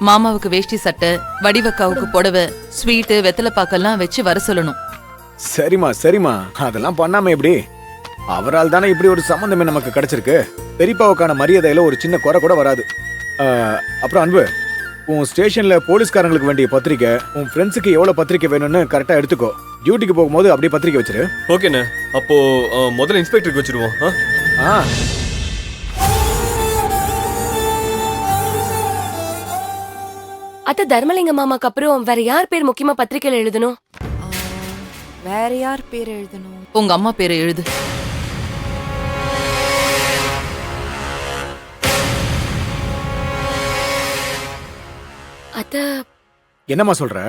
மாமாவுக்கு வேஷ்டி சட்டை, வடிவக்காவுக்கு புடவை, ஸ்வீட்டு, வெத்தலை பாக்கெல்லாம் வச்சு வர சொல்லணும். சரிம்மா சரிம்மா, அதெல்லாம் பண்ணாம எப்படி? அவரால் தானே இப்படி ஒரு சம்பந்தமே நமக்கு கிடைச்சிருக்கு. பெரியப்பாவுக்கான மரியாதையில ஒரு சின்ன குறை கூட வராது. அப்புறம் அன்பு, உன் ஸ்டேஷன்ல போலீஸ்காரங்களுக்கு வேண்டிய பத்திரிக்கை, உன் ஃப்ரெண்ட்ஸுக்கு எவ்வளவு பத்திரிக்கை வேணும்னு கரெக்டா எடுத்துக்கோ. டியூட்டிக்கு போகும்போது அப்படியே பத்திரிக்கை வச்சிரு. ஓகேண்ணே. அப்போ முதல்ல இன்ஸ்பெக்டருக்கு வச்சிருவோம். அத்த தர்மலிங்க மாமாக்கு அப்புறம் வேற யார் பேர் முக்கியமா பத்திரிக்கையில எழுதணும்? வேற யார் பேர் எழுதணும்? உங்க அம்மா பேரை எழுது. அத்த என்னம்மா சொல்ற?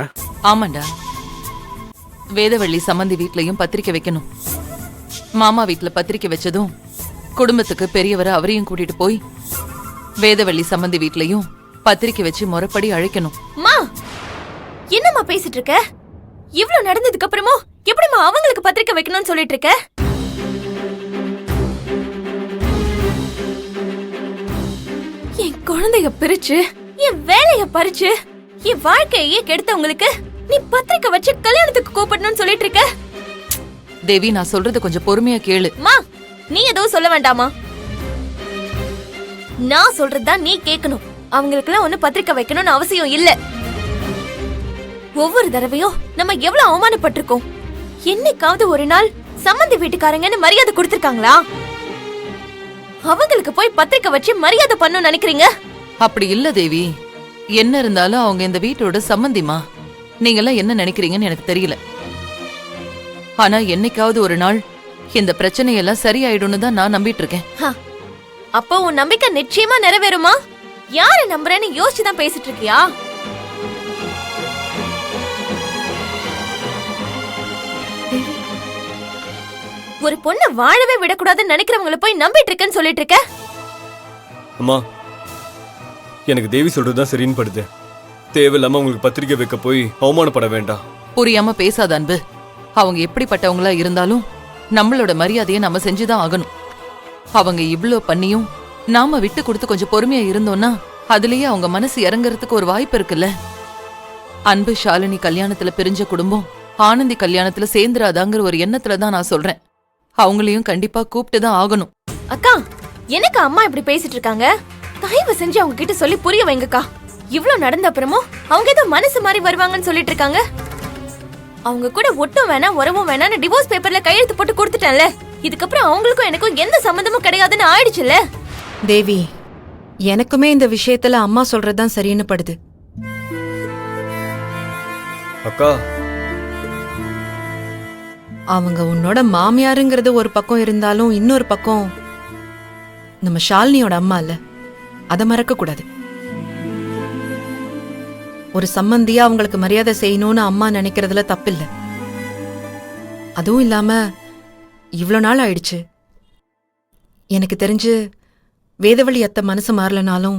ஆமாண்டா, வேதவள்ளி சம்பந்தி வீட்லயும் பத்திரிக்கை வைக்கணும். மாமா வீட்ல பத்திரிக்கை வச்சதும் குடும்பத்துக்கு பெரியவரை அவரையும் கூட்டிட்டு போய் வேதவள்ளி சம்பந்தி வீட்லயும் பத்திரிக்கை வச்சு முறைப்படி அழைக்கணும். மா, என்னம்மா பேசிட்டு இருக்க? இவ்ளோ நடந்ததுக்கு அப்புறமா எப்படிமா அவங்களுக்கு பத்திரிக்கை வைக்கணும்னு சொல்லிட்டு இருக்க? என் குழந்தைய பிரிச்சு, என் வேலைய பறிச்சு, என் வாழ்க்கையே கெடுத்தவங்களுக்கு நீ பத்திரிக்கை வச்சு கல்யாணத்துக்கு கூப்பிடணும்னு சொல்லிட்டு இருக்க? தேவி, நான் சொல்றது கொஞ்சம் பொறுமையா கேளு. மா, நீ எதுவும் சொல்ல வேண்டாமா? நான் சொல்றதுதான் நீ கேட்கணும். அவங்களுக்கெல்லாம் ஒண்ணு பத்திரிக்கை வைக்கணும்னு அவசியம் இல்ல. ஒவ்வொரு தடவையும் நம்ம எவ்வளவு அவமானப்பட்டிருக்கோம். என்னைக்காவது ஒரு நாள் சம்பந்தி வீட்டுக்காரங்கன்னு மரியாதை கொடுத்திருக்காங்களா? அவங்களுக்கு போய் பத்திரிக்கை வச்சு மரியாதை பண்ணணும்னு நினைக்கிறீங்க? அப்படி இல்ல தேவி. என்ன இருந்தாலும் அவங்க இந்த வீட்டோட சம்பந்திமா. நீங்கெல்லாம் என்ன நினைக்கிறீங்கன்னு எனக்கு தெரியல. ஆனா என்னைக்காவது ஒரு நாள் இந்த பிரச்சனையெல்லாம் சரியாயிடும்னு தான் நான் நம்பிட்டு இருக்கேன். அப்போ உன் நம்பிக்கை நிச்சயமா நிறைவேறுமா? யார நம்புறேன்னு யோசிச்சுதான் பேசிட்டு இருக்கியா? ஒரு பொண்ண வாழவே விடக்கூடாதுன்னு நினைக்கிறவங்கள போய் நம்பிட்டு இருக்கேன்னு சொல்லிட்டு இருக்க? அம்மா, எனக்கு தேவி சொல்றதுதான் சரின்னு படுது. தேவையில்லாம உங்களுக்கு பத்திரிக்கை வைக்க போய் அவமானப்பட வேண்டாம். புரியாம பேசாத அன்பு. அவங்க எப்படிப்பட்டவங்களா இருந்தாலும் நம்மளோட மரியாதையை நம்ம செஞ்சுதான் ஆகணும். அவங்க இவ்ளோ பண்ணியும் நாம விட்டு கொடுத்து கொஞ்சம் பொறுமையா இருந்தோம்னா அதுலயே அவங்க மனசு இறங்கறதுக்கு ஒரு வாய்ப்பு இருக்குல்ல. அன்பு ஷாலினி கல்யாணத்துல பிரிஞ்ச குடும்பம் ஆனந்தி கல்யாணத்துல சேர்ந்துராதாங்கிற ஒரு எண்ணத்துலதான் நான் சொல்றேன். அவங்களையும் கண்டிப்பா கூப்பிட்டு தான் ஆகணும். அக்கா, எனக்கு அம்மா இப்படி பேசிட்டு இருக்காங்க. தயவு செஞ்சு அவங்க கிட்ட சொல்லி புரிய வைங்கக்கா. இவ்ளோ நடந்த அப்புறமும் அவங்க ஏதோ மனசு மாறி வருவாங்கன்னு சொல்லிட்டு இருக்காங்க. அவங்க கூட ஒட்டும் வேணாம் உறவும் வேணாம்னு டிவோர்ஸ் பேப்பர்ல கையெழுத்து போட்டு கொடுத்துட்டேன்ல. இதுக்கப்புறம் அவங்களுக்கும் எனக்கும் எந்த சம்பந்தமும் கிடையாதுன்னு ஆயிடுச்சுல்ல. தேவி, எனக்குமே இந்த விஷயத்துல அம்மா சொல்றதுதான் சரின்னு படுது. அக்கா, அவங்க உன்னோட மாமியாருங்கிறது ஒரு பக்கம் இருந்தாலும் இன்னொரு பக்கம் நம்ம ஷாலினியோட அம்மா இல்ல. அத மறக்க கூடாது. ஒரு சம்பந்தியா அவங்களுக்கு மரியாதை செய்யணும்னு அம்மா நினைக்கிறதுல தப்பில்ல. அதுவும் இல்லாம இவ்ளோ நாள் ஆயிடுச்சு. எனக்கு தெரிஞ்சு வேதவழி அத்தை மனசு மாறலனாலும்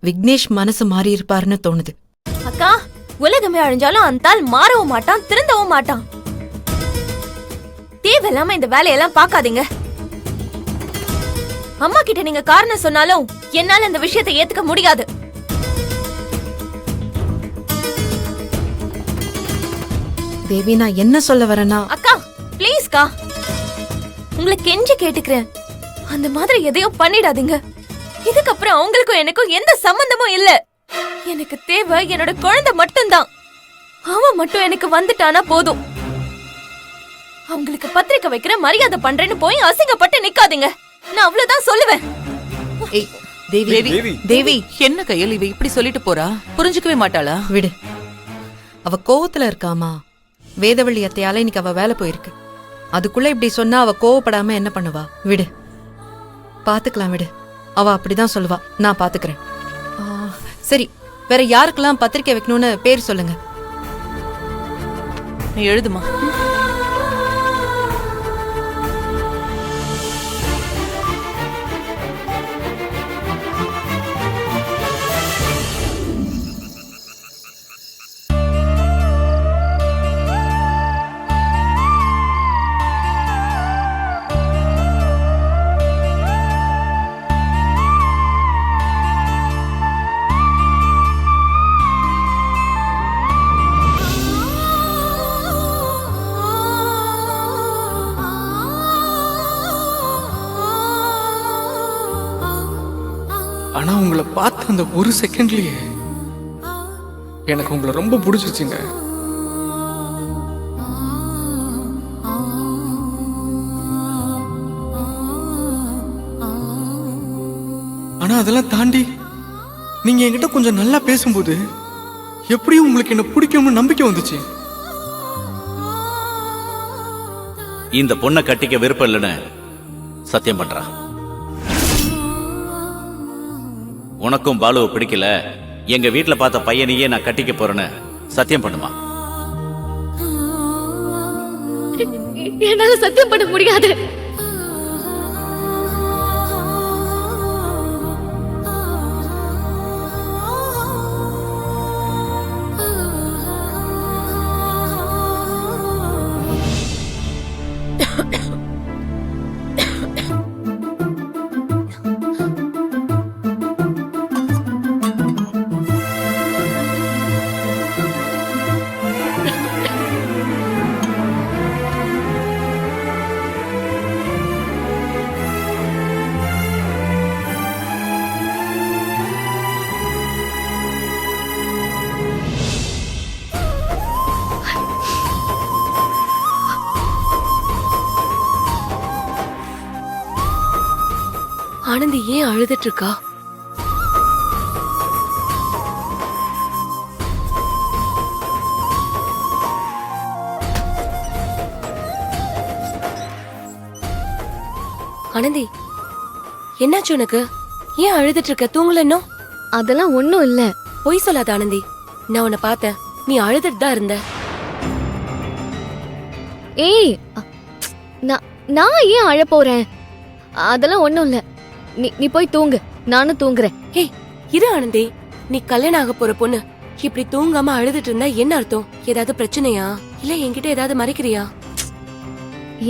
விக்னேஷ் மனசு மாறி இருப்பாருன்னு தோணுது. அக்கா, உலகமே அழிஞ்சாலும் அந்த ஆள் மாறவும் மாட்டான், திருந்தவும் மாட்டான். தேவையில்லாம இந்த வேலையெல்லாம் பாக்காதீங்க. அம்மா கிட்ட நீங்க காரணம் சொன்னாலும் என்னால இந்த விஷயத்தை ஏத்துக்க முடியாது. தேவி, நான் என்ன சொல்ல வரேன்னா, அக்கா ப்ளீஸ்க்கா, உங்களை கெஞ்சி கேட்டுக்கிறேன். அந்த மாதிரி எதையும் பண்ணிடாதீங்க. இதுக்கப்புறம் அவங்களுக்கும் எனக்கும் எந்த சம்பந்தமும் இல்ல. எனக்கு தேவை என்னோட குழந்தை மட்டும்தான். அவன் மட்டும் எனக்கு வந்துட்டானா போதும். அவங்களுக்கு பத்திரிக்கை வைக்கிற மரியாதை பண்றேன்னு போய் அசிங்கப்பட்டு நிக்காதீங்க. நான் அவ்வளவுதான் சொல்லுவேன். ஏய் தேவி, தேவி. தேவி, என்ன கையில் இவ இப்படி சொல்லிட்டு போறா? புரிஞ்சுக்கவே மாட்டாளா? விடு. அவ கோவத்துல இருக்காமா. வேதவள்ளி அத்தையால இன்னைக்கு அவ வேலை போயிருக்கு. அதுக்குள்ள இப்படி சொன்னா அவ கோவப்படாம என்ன பண்ணுவா? விடு, பாத்துக்கலாம், விடு. அவ அப்படிதான் சொல்லுவா. நான் பாத்துக்கிறேன். சரி, வேற யாருக்கெல்லாம் பத்திரிக்கை வைக்கணும்னு பேர் சொல்லுங்க. நீ எழுதுமா. உங்களை பார்த்த அந்த ஒரு செகண்ட்லயே எனக்கு உங்களை ரொம்ப பிடிச்சிருச்சுங்க. ஆனா அதெல்லாம் தாண்டி நீங்க என்கிட்ட கொஞ்சம் நல்லா பேசும்போது எப்படியும் உங்களுக்கு என்ன பிடிக்கும்னு நம்பிக்கை வந்துச்சு. இந்த பொண்ணை கட்டிக்க விருப்பம் இல்லைன்னு சத்தியம் பண்றா. உனக்கும் பாலுவை பிடிக்கல, எங்க வீட்டுல பார்த்த பையனையே நான் கட்டிக்க போறேன்னு சத்தியம் பண்ணுமா? என்னால சத்தியம் பண்ண முடியாது. ஆனந்தி ஏன் அழுதுட்டு இருக்கா? ஆனந்தி, என்னாச்சு உனக்கு? ஏன் அழுதுட்டு இருக்க? தூங்கல இன்னும்? அதெல்லாம் ஒண்ணும் இல்ல. பொய் சொல்லாத ஆனந்தி, நான் உன்னை பார்த்தேன், நீ அழுதுட்டு தான் இருந்த. ஏய், நான் ஏன் அழ போறேன்? அதெல்லாம் ஒண்ணும் இல்ல. நீ போய் தூங்கு, நானும் தூங்குறேன். ஏய் இரு ஆனந்தி, நீ கல்யாணம் ஆக போற பொண்ணு இப்படி தூங்காம அழுதுட்டு இருந்தா என்ன அர்த்தம்? ஏதாவது பிரச்சனையா? இல்ல என்கிட்ட ஏதாவது மறைக்கிறியா?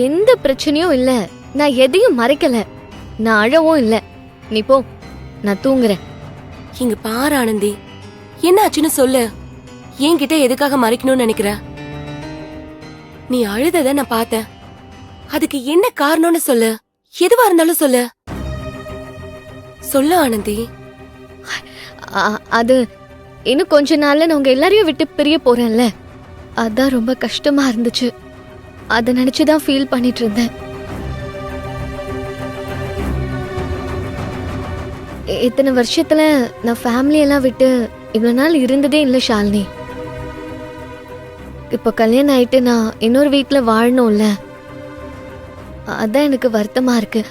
எந்த பிரச்சனையும் இல்ல. நான் எதையும் மறைக்கல. நான் அழவும் இல்ல. நீ போ, நான் தூங்குறேன். இங்க பாரு ஆனந்தி, என்ன ஆச்சுன்னு சொல்லு. என்கிட்ட எதுக்காக மறைக்கணும்னு நினைக்கிற? நீ அழுதத நான் பார்த்தேன். அதுக்கு என்ன காரணம்னு சொல்லு. எதுவா இருந்தாலும் சொல்லு. சொல்லு ஆனந்தி. அது இன்னும் கொஞ்ச நாள்ல நான் உங்க எல்லாரையும் விட்டு பிரிய போறேன்ல, அதான் ரொம்ப கஷ்டமா இருந்துச்சு. அத நினைச்சுதான் ஃபீல் பண்ணிட்டு இருந்தேன். இத்தனை வருஷத்துல நான் ஃபேமிலி எல்லாம் விட்டு இவ்வளவு நாள் இருந்ததே இல்ல ஷாலினி. இப்ப கல்யாணம் ஆயிட்டு நான் இன்னொரு வீட்டுல வாழணும்ல, அதான் எனக்கு வருத்தமா இருக்கு.